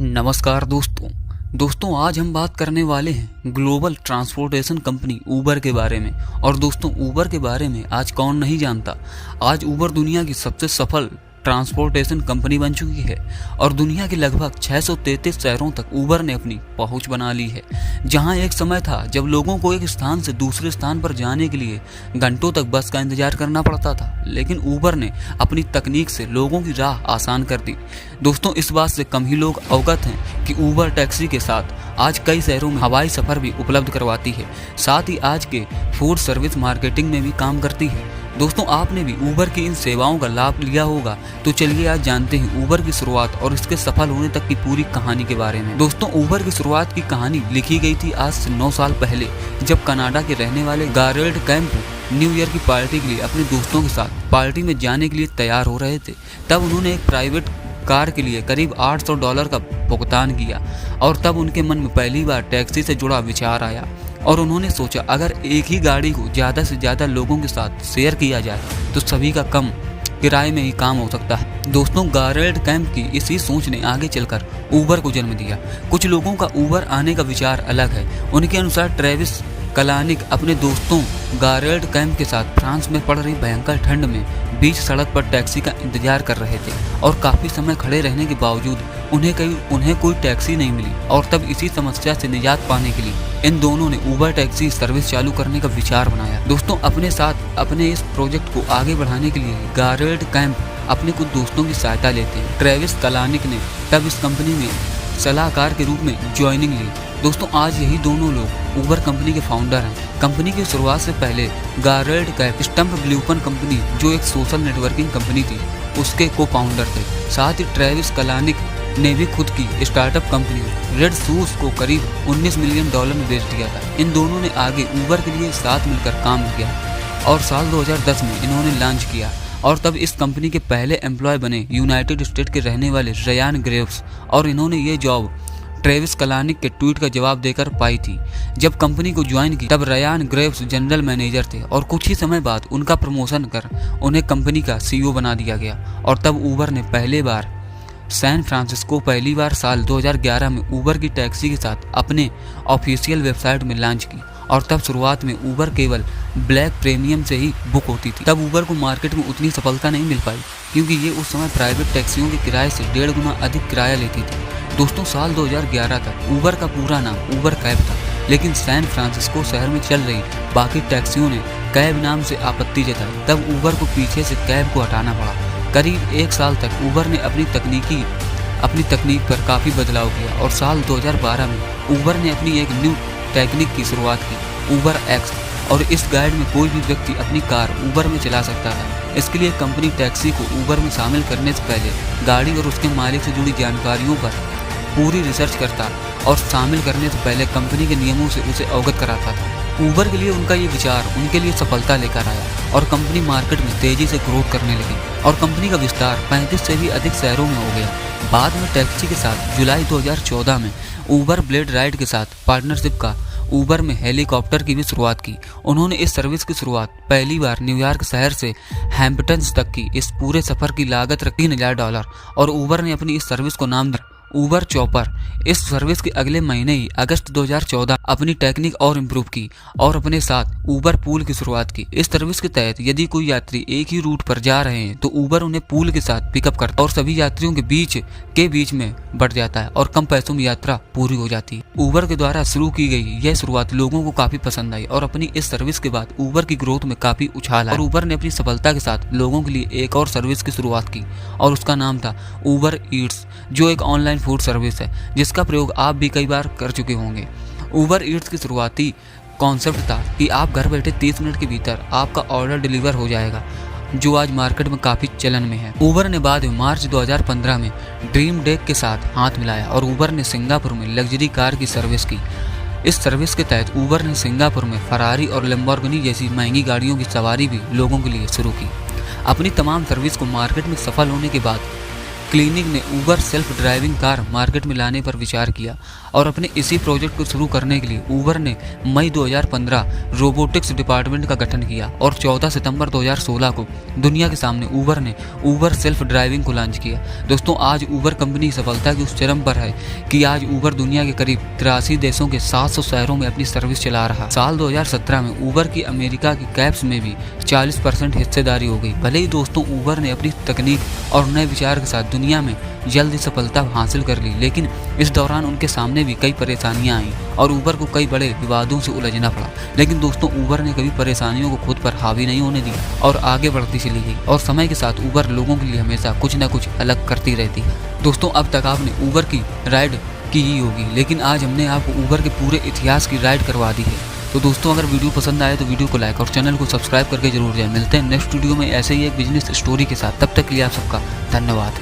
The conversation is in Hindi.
नमस्कार दोस्तों आज हम बात करने वाले हैं ग्लोबल ट्रांसपोर्टेशन कंपनी ऊबर के बारे में। और दोस्तों ऊबर के बारे में आज कौन नहीं जानता। आज ऊबर दुनिया की सबसे सफल ट्रांसपोर्टेशन कंपनी बन चुकी है और दुनिया के लगभग 633 शहरों तक ऊबर ने अपनी पहुंच बना ली है। जहां एक समय था जब लोगों को एक स्थान से दूसरे स्थान पर जाने के लिए घंटों तक बस का इंतजार करना पड़ता था, लेकिन ऊबर ने अपनी तकनीक से लोगों की राह आसान कर दी। दोस्तों इस बात से कम ही लोग अवगत हैं कि ऊबर टैक्सी के साथ आज कई शहरों में हवाई सफर भी उपलब्ध करवाती है, साथ ही आज के फूड सर्विस मार्केटिंग में भी काम करती है। दोस्तों आपने भी ऊबर की इन सेवाओं का लाभ लिया होगा, तो चलिए आज जानते हैं ऊबर की शुरुआत और इसके सफल होने तक की पूरी कहानी के बारे में। दोस्तों ऊबर की शुरुआत की कहानी लिखी गई थी आज से 9 साल पहले, जब कनाडा के रहने वाले गारेल्ड कैम्प न्यू ईयर की पार्टी के लिए अपने दोस्तों के साथ पार्टी में जाने के लिए तैयार हो रहे थे। तब उन्होंने एक प्राइवेट कार के लिए करीब $800 का भुगतान किया और तब उनके मन में पहली बार टैक्सी से जुड़ा विचार आया और उन्होंने सोचा अगर एक ही गाड़ी को ज़्यादा से ज़्यादा लोगों के साथ शेयर किया जाए तो सभी का कम किराए में ही काम हो सकता है। दोस्तों गारेल्ड कैम्प की इसी सोच ने आगे चलकर ऊबर को जन्म दिया। कुछ लोगों का ऊबर आने का विचार अलग है। उनके अनुसार ट्रेविस कलानिक अपने दोस्तों गारेल्ड कैम्प के साथ फ्रांस में पड़ रही भयंकर ठंड में बीच सड़क पर टैक्सी का इंतजार कर रहे थे और काफ़ी समय खड़े रहने के बावजूद उन्हें कोई टैक्सी नहीं मिली। और तब इसी समस्या से निजात पाने के लिए इन दोनों ने ऊबर टैक्सी सर्विस चालू करने का विचार बनाया। दोस्तों अपने साथ अपने इस प्रोजेक्ट को आगे बढ़ाने के लिए गारेल्ड कैम्प अपने कुछ दोस्तों की सहायता लेते हैं। ट्रेविस कलानिक ने तब इस कंपनी में सलाहकार के रूप में ज्वाइनिंग ली। दोस्तों आज यही दोनों लोग ऊबर कंपनी के फाउंडर हैं। कंपनी की शुरुआत से पहले गारेल्ड कैम्प स्टम्प ब्लूपन कंपनी जो एक सोशल नेटवर्किंग कंपनी थी उसके को फाउंडर थे। साथ ही ट्रेविस कलानिक ने भी खुद की स्टार्टअप कंपनी रेड शूज को करीब $19 मिलियन में बेच दिया था। इन दोनों ने आगे ऊबर के लिए साथ मिलकर काम किया और साल 2010 में इन्होंने लॉन्च किया और तब इस कंपनी के पहले एम्प्लॉय बने यूनाइटेड स्टेट के रहने वाले रयान ग्रेव्स और इन्होंने ये जॉब ट्रेविस कलानिक के ट्वीट का जवाब देकर पाई थी। जब कंपनी को ज्वाइन की तब रयान ग्रेव्स जनरल मैनेजर थे और कुछ ही समय बाद उनका प्रमोशन कर उन्हें कंपनी का CEO बना दिया गया। और तब ऊबर ने पहली बार साल 2011 में ऊबर की टैक्सी के साथ अपने ऑफिशियल वेबसाइट में लॉन्च की। और तब शुरुआत में ऊबर केवल ब्लैक प्रीमियम से ही बुक होती थी। तब ऊबर को मार्केट में उतनी सफलता नहीं मिल पाई क्योंकि ये उस समय प्राइवेट टैक्सियों के किराए से 1.5 गुना अधिक किराया लेती थी। दोस्तों साल 2011 तक ऊबर का पूरा नाम ऊबर कैब था, लेकिन सैन फ्रांसिस्को शहर में चल रही बाकी टैक्सियों ने कैब नाम से आपत्ति जताई। तब ऊबर को पीछे से कैब को हटाना पड़ा। करीब 1 साल तक ऊबर ने अपनी तकनीक पर काफ़ी बदलाव किया और साल 2012 में ऊबर ने अपनी एक न्यू टेक्निक की शुरुआत की, ऊबर एक्स। और इस गाइड में कोई भी व्यक्ति अपनी कार ऊबर में चला सकता था। इसके लिए कंपनी टैक्सी को ऊबर में शामिल करने से पहले गाड़ी और उसके मालिक से जुड़ी जानकारियों पर पूरी रिसर्च करता और शामिल करने से पहले कंपनी के नियमों से उसे अवगत कराता था। ऊबर के लिए उनका ये विचार उनके लिए सफलता लेकर आया और कंपनी मार्केट में तेजी से ग्रोथ करने लगी और कंपनी का विस्तार 35 से भी अधिक शहरों में हो गया। बाद में टैक्सी के साथ जुलाई 2014 में ऊबर ब्लेड राइड के साथ पार्टनरशिप का ऊबर में हेलीकॉप्टर की भी शुरुआत की। उन्होंने इस सर्विस की शुरुआत पहली बार न्यूयॉर्क शहर से हैम्पटन्स तक की। इस पूरे सफर की लागत $3,000 और ऊबर ने अपनी इस सर्विस को नाम दिया ऊबर चॉपर। इस सर्विस के अगले महीने ही अगस्त 2014 अपनी टेक्निक और इम्प्रूव की और अपने साथ ऊबर पूल की शुरुआत की। इस सर्विस के तहत यदि कोई यात्री एक ही रूट पर जा रहे हैं तो ऊबर उन्हें पूल के साथ पिकअप करता और सभी यात्रियों के बीच में बढ़ जाता है और कम पैसों में यात्रा पूरी हो जाती है। ऊबर के द्वारा शुरू की गई यह शुरुआत लोगों को काफी पसंद आई और अपनी इस सर्विस के बाद ऊबर की ग्रोथ में काफी उछाल आया और ऊबर ने अपनी सफलता के साथ लोगों के लिए एक और सर्विस की शुरुआत की और उसका नाम था ऊबर ईट्स, जो एक ऑनलाइन फूड सर्विस है जिसका प्रयोग आप भी कई बार कर चुके होंगे। ऊबर ईट्स की शुरुआती कॉन्सेप्ट था कि आप घर बैठे 30 मिनट के भीतर आपका ऑर्डर डिलीवर हो जाएगा, जो आज मार्केट में काफ़ी चलन में है। ऊबर ने बाद में मार्च 2015 में ड्रीम डेक के साथ हाथ मिलाया और ऊबर ने सिंगापुर में लग्जरी कार की सर्विस की। इस सर्विस के तहत ऊबर ने सिंगापुर में फरारी और लैम्बोर्गिनी जैसी महंगी गाड़ियों की सवारी भी लोगों के लिए शुरू की। अपनी तमाम सर्विस को मार्केट में सफल होने के बाद क्लिनिक ने Uber self driving car market में लाने पर विचार किया। और अपने इसी प्रोजेक्ट को शुरू करने के लिए ऊबर ने मई 2015 रोबोटिक्स डिपार्टमेंट का गठन किया और 14 सितंबर 2016 को दुनिया के सामने ऊबर ने ऊबर सेल्फ ड्राइविंग को लॉन्च किया। दोस्तों, आज ऊबर कंपनी सफलता की उस चरम पर है कि आज ऊबर दुनिया के करीब 83 देशों के 700 शहरों में अपनी सर्विस चला रहा। साल 2017 में ऊबर की अमेरिका की कैब्स में भी 40% हिस्सेदारी हो गई। भले ही दोस्तों ऊबर ने अपनी तकनीक और नए विचार के साथ दुनिया में जल्द ही सफलता हासिल कर ली, लेकिन इस दौरान उनके सामने भी कई परेशानियां आईं और ऊबर को कई बड़े विवादों से उलझना पड़ा। लेकिन दोस्तों, ऊबर ने कभी परेशानियों को खुद पर हावी नहीं होने दिया और आगे बढ़ती चली गई और समय के साथ ऊबर लोगों के लिए हमेशा कुछ न कुछ अलग करती रहती है। दोस्तों, अब तक आपने ऊबर की राइड की ही होगी, लेकिन आज हमने आपको ऊबर के पूरे इतिहास की राइड करवा दी है। तो दोस्तों, अगर वीडियो पसंद आए तो वीडियो को लाइक और चैनल को सब्सक्राइब करके जरूर जाए। मिलते हैं नेक्स्ट वीडियो में ऐसे ही एक बिजनेस स्टोरी के साथ। तब तक के लिए आप सबका धन्यवाद।